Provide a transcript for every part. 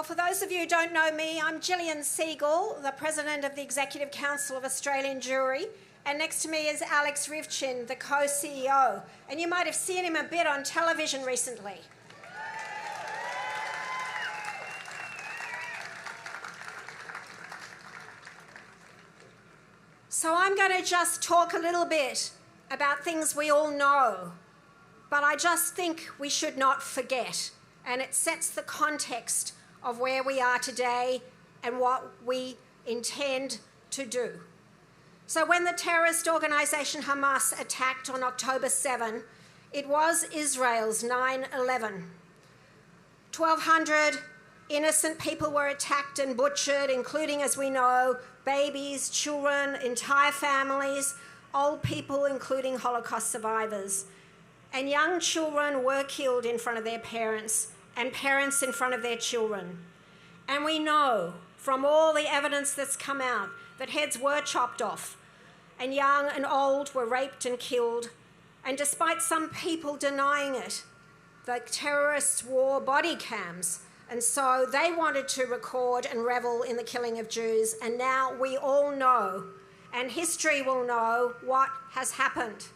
Well, for those of you who don't know me, I'm Jillian Segal, the President of the Executive Council of Australian Jewry, and next to me is Alex Rivchin, the co-CEO, and you might have seen him a bit on television recently. So I'm going to just talk a little bit about things we all know, but I just think we should not forget, and it sets the context of where we are today and what we intend to do. So when the terrorist organisation Hamas attacked on October 7, it was Israel's 9/11. 1,200 innocent people were attacked and butchered, including, as we know, babies, children, entire families, old people, including Holocaust survivors. And young children were killed in front of their parents, and parents in front of their children. And we know from all the evidence that's come out that heads were chopped off, and young and old were raped and killed. And despite some people denying it, the terrorists wore body cams, and so they wanted to record and revel in the killing of Jews. And now we all know, and history will know, what has happened.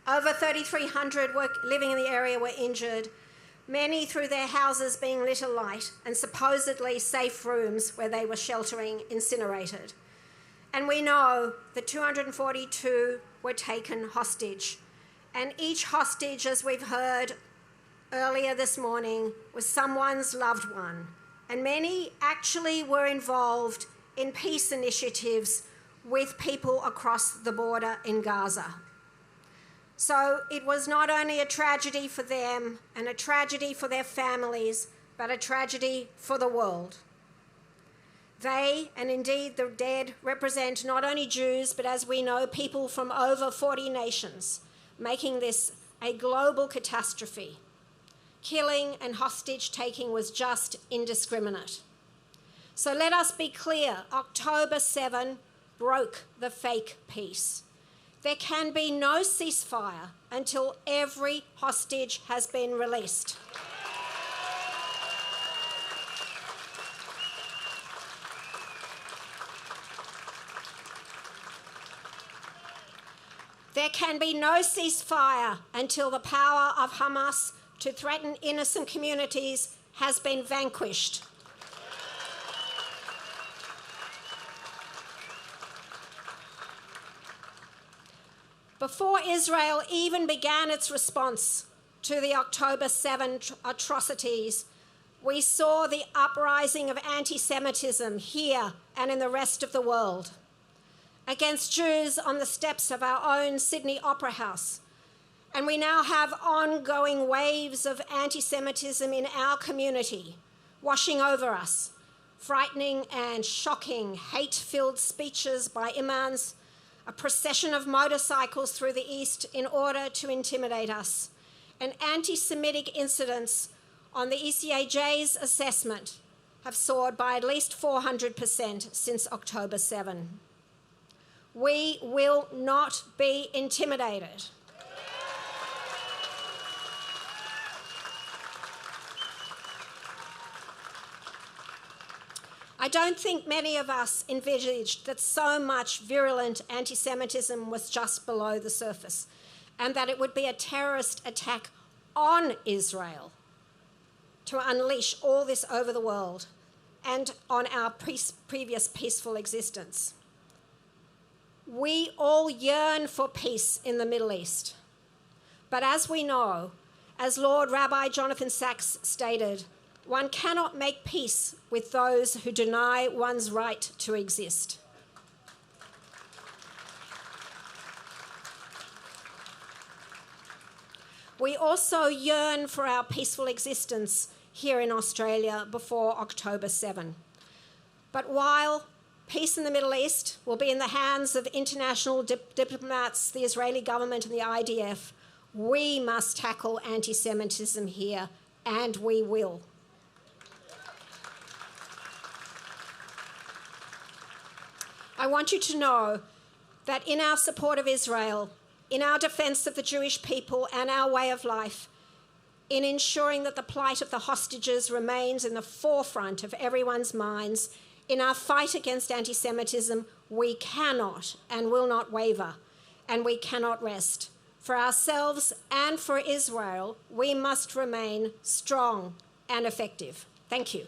Over 3,300 living in the area were injured, many through their houses being lit alight and supposedly safe rooms where they were sheltering incinerated. And we know that 242 were taken hostage. And each hostage, as we've heard earlier this morning, was someone's loved one. And many actually were involved in peace initiatives with people across the border in Gaza. So it was not only a tragedy for them and a tragedy for their families, but a tragedy for the world. They, and indeed the dead, represent not only Jews, but as we know, people from over 40 nations, making this a global catastrophe. Killing and hostage-taking was just indiscriminate. So let us be clear, October 7 broke the fake peace. There can be no ceasefire until every hostage has been released. There can be no ceasefire until the power of Hamas to threaten innocent communities has been vanquished. Before Israel even began its response to the October 7 atrocities, we saw the uprising of anti-Semitism here and in the rest of the world, against Jews on the steps of our own Sydney Opera House. And we now have ongoing waves of anti-Semitism in our community, washing over us, frightening and shocking hate-filled speeches by imams, a procession of motorcycles through the east in order to intimidate us, and anti-Semitic incidents on the ECAJ's assessment have soared by at least 400% since October 7. We will not be intimidated. I don't think many of us envisaged that so much virulent anti-Semitism was just below the surface, and that it would be a terrorist attack on Israel to unleash all this over the world and on our previous peaceful existence. We all yearn for peace in the Middle East. But as we know, as Lord Rabbi Jonathan Sacks stated, one cannot make peace with those who deny one's right to exist. We also yearn for our peaceful existence here in Australia before October 7. But while peace in the Middle East will be in the hands of international diplomats, the Israeli government and the IDF, we must tackle anti-Semitism here, and we will. I want you to know that in our support of Israel, in our defence of the Jewish people and our way of life, in ensuring that the plight of the hostages remains in the forefront of everyone's minds. In our fight against anti-Semitism, we cannot and will not waver, and we cannot rest. For ourselves and for Israel, we must remain strong and effective. Thank you.